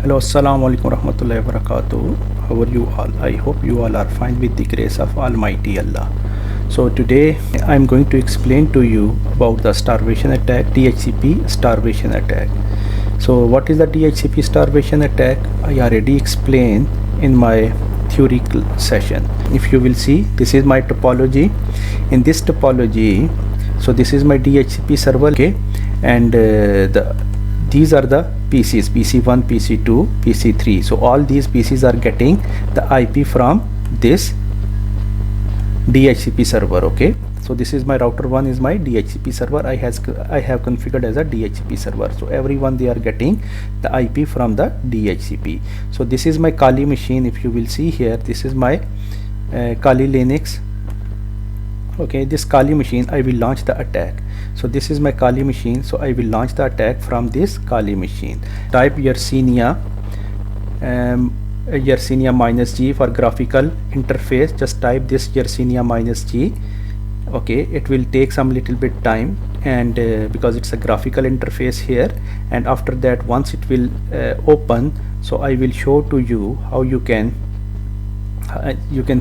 Hello, assalamu alaikum warahmatullahi wabarakatuh. How are you all? I hope you all are fine with the grace of Almighty Allah. So today I'm going to explain to you about the starvation attack, DHCP starvation attack. So what is the DHCP starvation attack? I already explained in my theoretical session. If you will see, this is my topology. In this topology, so this is my DHCP server, okay, and these are the PCs, PC1, PC2, PC3. So all these PCs are getting the IP from this DHCP server, okay. So this is my router 1 is my DHCP server. I have configured as a DHCP server. So everyone, they are getting the IP from the DHCP. So this is my Kali machine. If you will see here, this is my Kali Linux. Okay, this Kali machine, I will launch the attack. So this is my Kali machine, so I will launch the attack from this Kali machine. Type Yersinia -G for graphical interface. Just type this Yersinia -G. Okay, it will take some little bit time, and because it's a graphical interface here, and after that, once it will open, so I will show to you how you can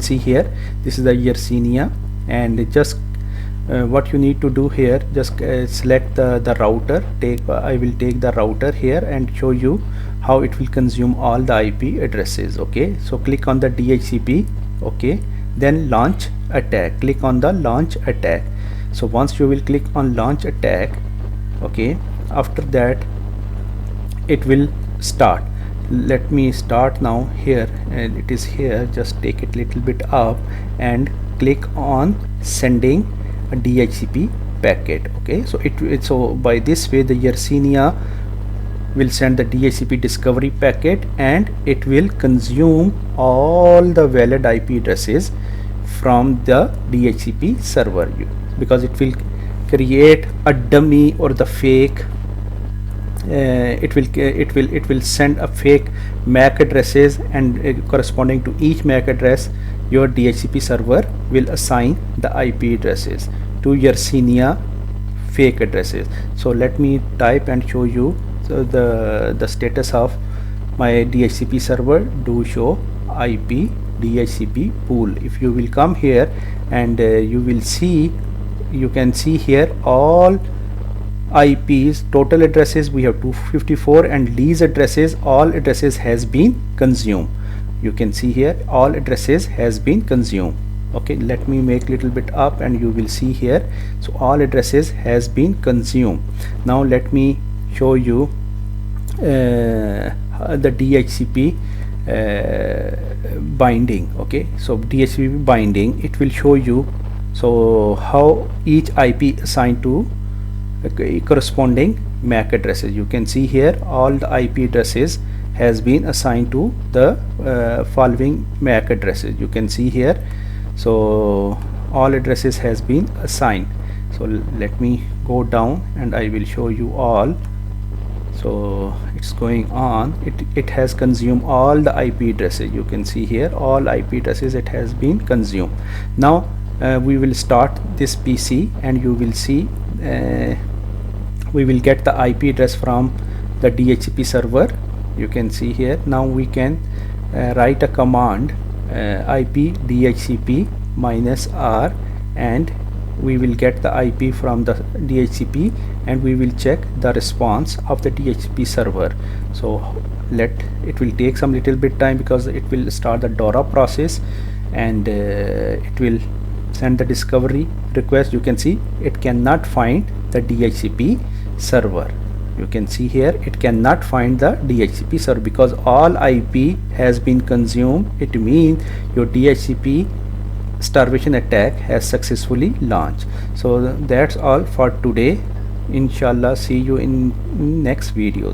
see here, this is the Yersinia, and just what you need to do here, just select the router. I will take the router here and show you how it will consume all the IP addresses. Okay, so click on the DHCP, okay, then launch attack. Click on the launch attack. So once you will click on launch attack, okay, after that it will start. Let me start now here, and it is here. Just take it little bit up and click on sending a DHCP packet. Okay, so by this way the Yersinia will send the DHCP discovery packet, and it will consume all the valid IP addresses from the DHCP server, because it will create a dummy or the fake. It will send a fake MAC addresses, and corresponding to each MAC address, your DHCP server will assign the IP addresses to Yersinia fake addresses. So let me type and show you the status of my DHCP server. Do show IP DHCP pool. If you will come here, and you can see here all IPs, total addresses we have 254, and lease addresses, all addresses has been consumed. You can see here all addresses has been consumed. Okay, let me make little bit up, and you will see here, so all addresses has been consumed. Now let me show you the DHCP binding. Okay, so DHCP binding, it will show you so how each IP assigned to corresponding MAC addresses. You can see here all the IP addresses has been assigned to the following MAC addresses. You can see here, so all addresses has been assigned. So let me go down, and I will show you all. So it's going on. It has consumed all the IP addresses. You can see here all IP addresses it has been consumed. Now we will start this PC, and you will see we will get the IP address from the DHCP server. You can see here. Now we can write a command IP DHCP -R, and we will get the IP from the DHCP, and we will check the response of the DHCP server. So it will take some little bit time, because it will start the DORA process, and it will send the discovery request. You can see it cannot find the DHCP server. You can see here it cannot find the DHCP server, because all IP has been consumed. It means your DHCP starvation attack has successfully launched. So that's all for today. Inshallah, see you in next video.